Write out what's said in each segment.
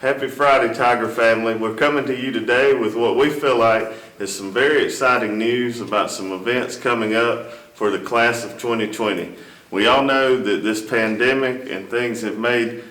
Happy Friday, Tiger family. We're coming to you today with what we feel like is some very exciting news about some events coming up for the class of 2020. We all know that this pandemic and things have made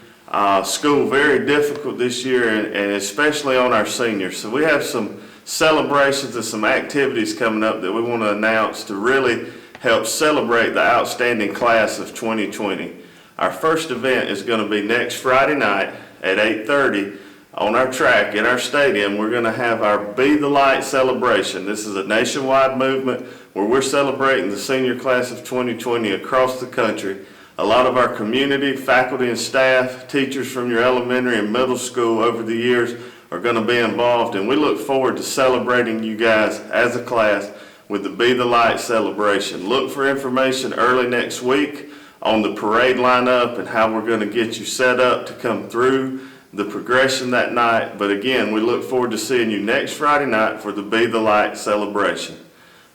school very difficult this year, and especially on our seniors. So we have some celebrations and some activities coming up that we want to announce to really help celebrate the outstanding class of 2020. Our first event is going to be next Friday night at 8:30 on our track in our stadium. We're going to have our Be the Light celebration. This is a nationwide movement where we're celebrating the senior class of 2020 across the country. A lot of our community, faculty and staff, teachers from your elementary and middle school over the years are going to be involved, and we look forward to celebrating you guys as a class with the Be the Light celebration. Look for information early next week on the parade lineup and how we're going to get you set up to come through the progression that night. But again, we look forward to seeing you next Friday night for the Be the Light celebration.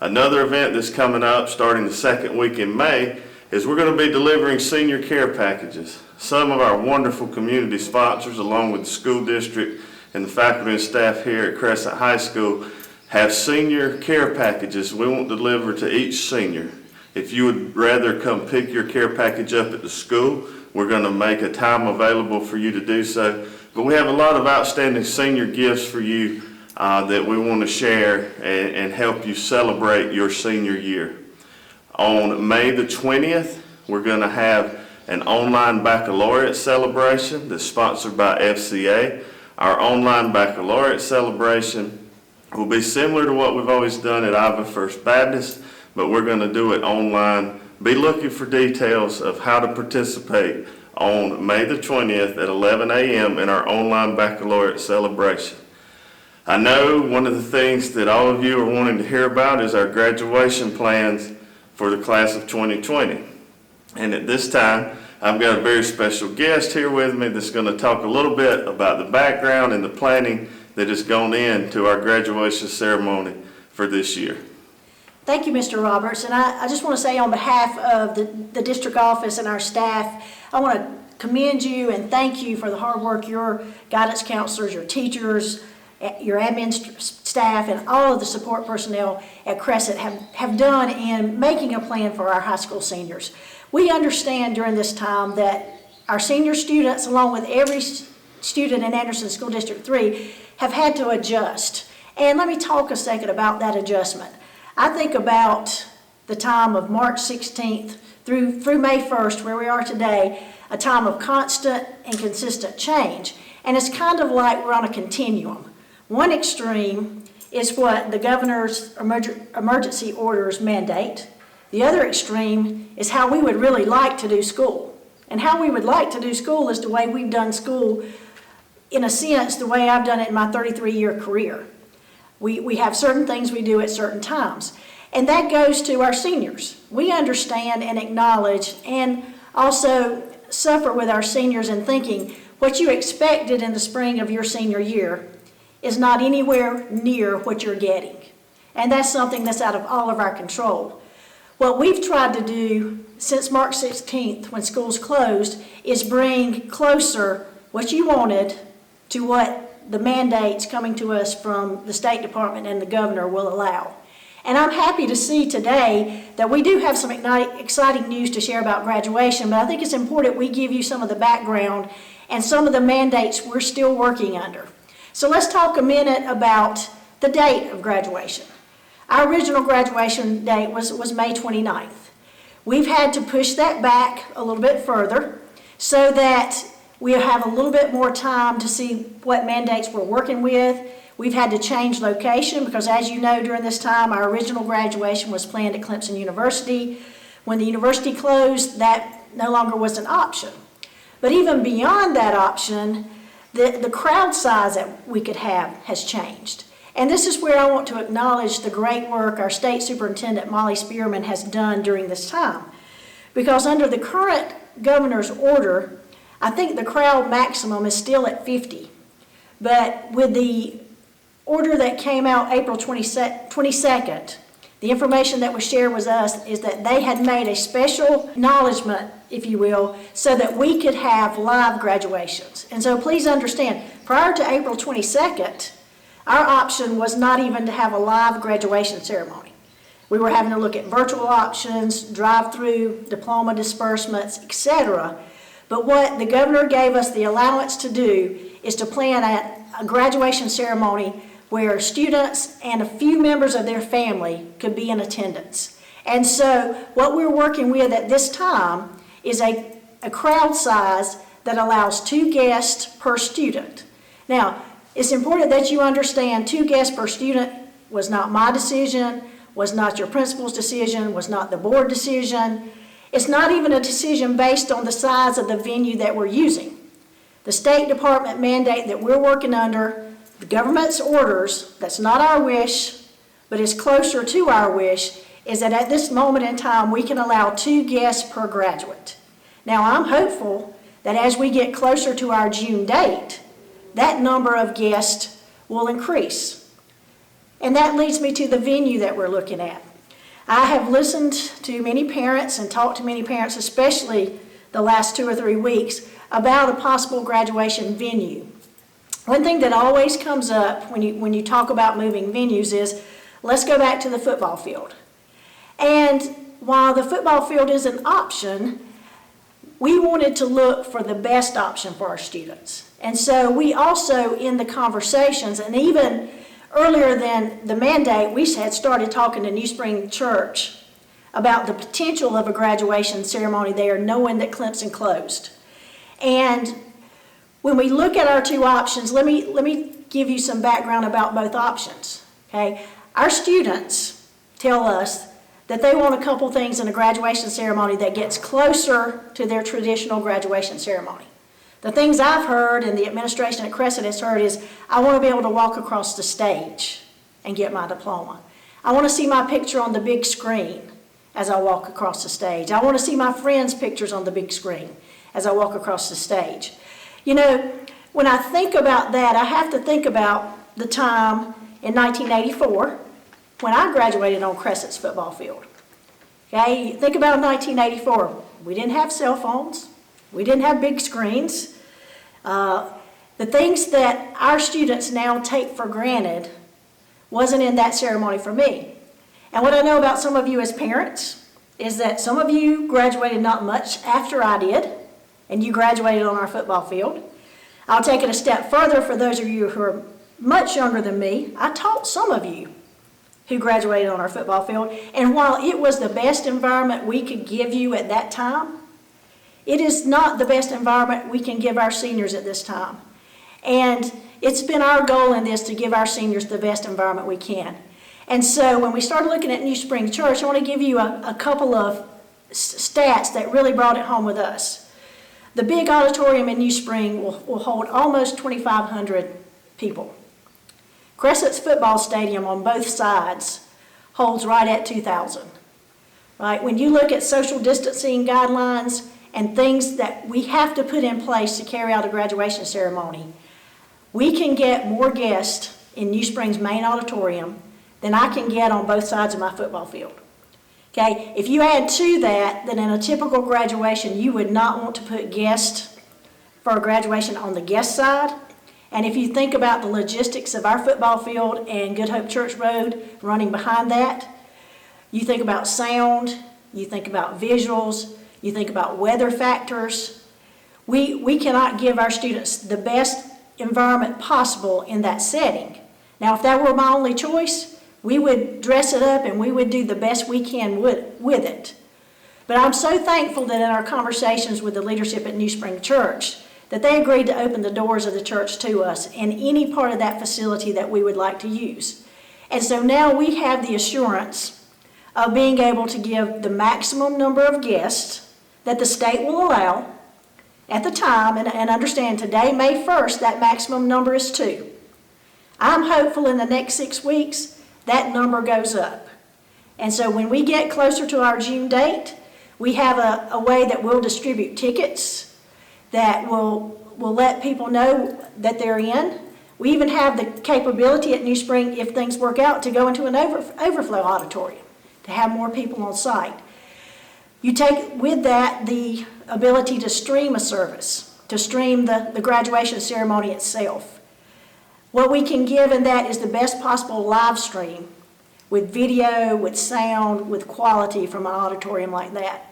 Another event that's coming up starting the second week in May is we're going to be delivering senior care packages. Some of our wonderful community sponsors, along with the school district and the faculty and staff here at Crescent High School, have senior care packages we want delivered to each senior. If you would rather come pick your care package up at the school, we're going to make a time available for you to do so. But we have a lot of outstanding senior gifts for you that we want to share and help you celebrate your senior year. On May the 20th, we're going to have an online baccalaureate celebration that's sponsored by FCA. Our online baccalaureate celebration will be similar to what we've always done at Ivy First Baptist, but we're going to do it online. Be looking for details of how to participate on May the 20th at 11 a.m. in our online baccalaureate celebration. I know one of the things that all of you are wanting to hear about is our graduation plans for the class of 2020. And at this time, I've got a very special guest here with me that's going to talk a little bit about the background and the planning that has gone into our graduation ceremony for this year. Thank you, Mr. Roberts. And I just want to say on behalf of the district office and our staff, I want to commend you and thank you for the hard work your guidance counselors, your teachers, your admin staff, and all of the support personnel at Crescent have done in making a plan for our high school seniors. We understand during this time that our senior students, along with every student in Anderson School District 3, have had to adjust. And let me talk a second about that adjustment. I think about the time of March 16th through May 1st, where we are today, a time of constant and consistent change. And it's kind of like we're on a continuum. One extreme is what the governor's emergency orders mandate. The other extreme is how we would really like to do school. And how we would like to do school is the way we've done school, in a sense, the way I've done it in my 33-year career. We have certain things we do at certain times. And that goes to our seniors. We understand and acknowledge and also suffer with our seniors in thinking what you expected in the spring of your senior year is not anywhere near what you're getting. And that's something that's out of all of our control. What we've tried to do since March 16th, when schools closed, is bring closer what you wanted to what the mandates coming to us from the State Department and the governor will allow. And I'm happy to see today that we do have some exciting news to share about graduation, but I think it's important we give you some of the background and some of the mandates we're still working under. So let's talk a minute about the date of graduation. Our original graduation date was May 29th. We've had to push that back a little bit further so that we have a little bit more time to see what mandates we're working with. We've had to change location because, as you know, during this time, our original graduation was planned at Clemson University. When the university closed, that no longer was an option. But even beyond that option, the crowd size that we could have has changed. And this is where I want to acknowledge the great work our State Superintendent, Molly Spearman, has done during this time. Because under the current governor's order, I think the crowd maximum is still at 50. But with the order that came out April 22nd, The information that was shared with us is that they had made a special acknowledgement, if you will, so that we could have live graduations. And so please understand, prior to April 22nd, our option was not even to have a live graduation ceremony. We were having to look at virtual options, drive-through, diploma disbursements, etc. But what the governor gave us the allowance to do is to plan a graduation ceremony where students and a few members of their family could be in attendance. And so what we're working with at this time is a crowd size that allows 2 guests per student. Now, it's important that you understand 2 guests per student was not my decision, was not your principal's decision, was not the board decision. It's not even a decision based on the size of the venue that we're using. The State Department mandate that we're working under, the government's orders, that's not our wish, but is closer to our wish, is that at this moment in time, we can allow 2 guests per graduate. Now, I'm hopeful that as we get closer to our June date, that number of guests will increase. And that leads me to the venue that we're looking at. I have listened to many parents and talked to many parents, especially the last 2 or 3 weeks, about a possible graduation venue. One thing that always comes up when you talk about moving venues is, let's go back to the football field. And while the football field is an option, we wanted to look for the best option for our students. And so we also, in the conversations, and even earlier than the mandate, we had started talking to New Spring Church about the potential of a graduation ceremony there, knowing that Clemson closed. And when we look at our 2 options, let me give you some background about both options. Okay, our students tell us that they want a couple things in a graduation ceremony that gets closer to their traditional graduation ceremony. The things I've heard and the administration at Crescent has heard is, I want to be able to walk across the stage and get my diploma. I want to see my picture on the big screen as I walk across the stage. I want to see my friends' pictures on the big screen as I walk across the stage. You know, when I think about that, I have to think about the time in 1984 when I graduated on Crescent's football field. Okay, think about 1984. We didn't have cell phones. We didn't have big screens. The things that our students now take for granted wasn't in that ceremony for me. And what I know about some of you as parents is that some of you graduated not much after I did, and you graduated on our football field. I'll take it a step further for those of you who are much younger than me. I taught some of you who graduated on our football field, and while it was the best environment we could give you at that time, it is not the best environment we can give our seniors at this time. And it's been our goal in this to give our seniors the best environment we can. And so when we started looking at New Spring Church, I want to give you a couple of stats that really brought it home with us. The big auditorium in New Spring will hold almost 2,500 people. Crescent's football stadium on both sides holds right at 2,000. Right? When you look at social distancing guidelines and things that we have to put in place to carry out a graduation ceremony, we can get more guests in New Spring's main auditorium than I can get on both sides of my football field. Okay, if you add to that, then in a typical graduation, you would not want to put guests for a graduation on the guest side. And if you think about the logistics of our football field and Good Hope Church Road running behind that, you think about sound, you think about visuals, you think about weather factors. We cannot give our students the best environment possible in that setting. Now, if that were my only choice, we would dress it up and we would do the best we can with it. But I'm so thankful that in our conversations with the leadership at New Spring Church, that they agreed to open the doors of the church to us in any part of that facility that we would like to use. And so now we have the assurance of being able to give the maximum number of guests that the state will allow at the time, and understand today, May 1st, that maximum number is 2. I'm hopeful in the next 6 weeks, that number goes up. And so when we get closer to our June date, we have a way that we'll distribute tickets, that will let people know that they're in. We even have the capability at New Spring, if things work out, to go into an overflow auditorium. to have more people on site. You take with that the ability to stream a service, to stream the graduation ceremony itself. What we can give in that is the best possible live stream with video, with sound, with quality from an auditorium like that.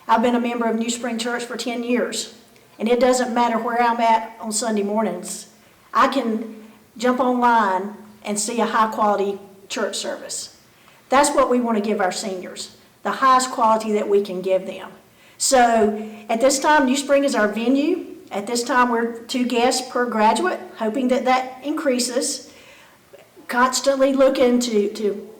I've been a member of New Spring Church for 10 years, and it doesn't matter where I'm at on Sunday mornings. I can jump online and see a high-quality church service. That's what we want to give our seniors, the highest quality that we can give them. So at this time, New Spring is our venue. At this time, we're 2 guests per graduate, hoping that that increases. Constantly looking to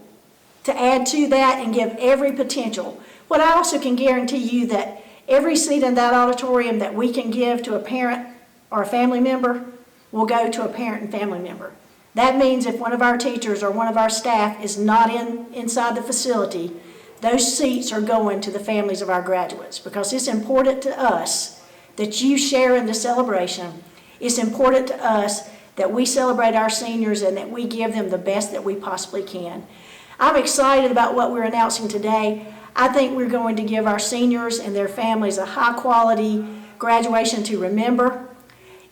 add to that and give every potential. What I also can guarantee you that every seat in that auditorium that we can give to a parent or a family member will go to a parent and family member. That means if one of our teachers or one of our staff is not inside the facility, those seats are going to the families of our graduates, because it's important to us that you share in the celebration. It's important to us that we celebrate our seniors and that we give them the best that we possibly can. I'm excited about what we're announcing today. I think we're going to give our seniors and their families a high-quality graduation to remember.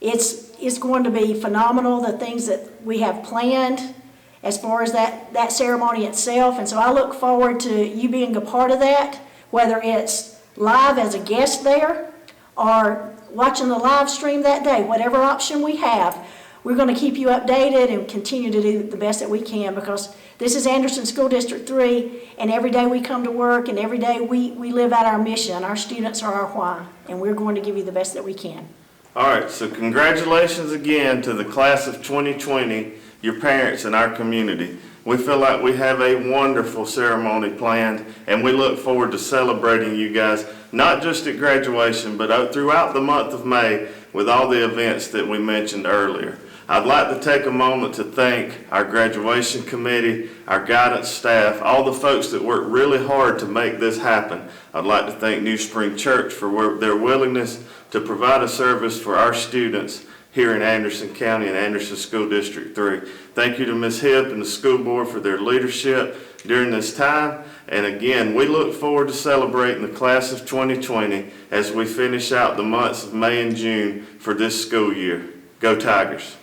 It's going to be phenomenal, the things that we have planned as far as that ceremony itself. And so I look forward to you being a part of that, whether it's live as a guest there or watching the live stream that day. Whatever option we have, we're going to keep you updated and continue to do the best that we can, because this is Anderson School District 3, and every day we come to work and every day we live out our mission. Our students are our why, and we're going to give you the best that we can. All right, so congratulations again to the class of 2020, your parents and our community. We feel like we have a wonderful ceremony planned, and we look forward to celebrating you guys, not just at graduation, but throughout the month of May with all the events that we mentioned earlier. I'd like to take a moment to thank our graduation committee, our guidance staff, all the folks that worked really hard to make this happen. I'd like to thank New Spring Church for their willingness to provide a service for our students here in Anderson County and Anderson School District 3. Thank you to Ms. Hipp and the school board for their leadership during this time. And again, we look forward to celebrating the class of 2020 as we finish out the months of May and June for this school year. Go Tigers!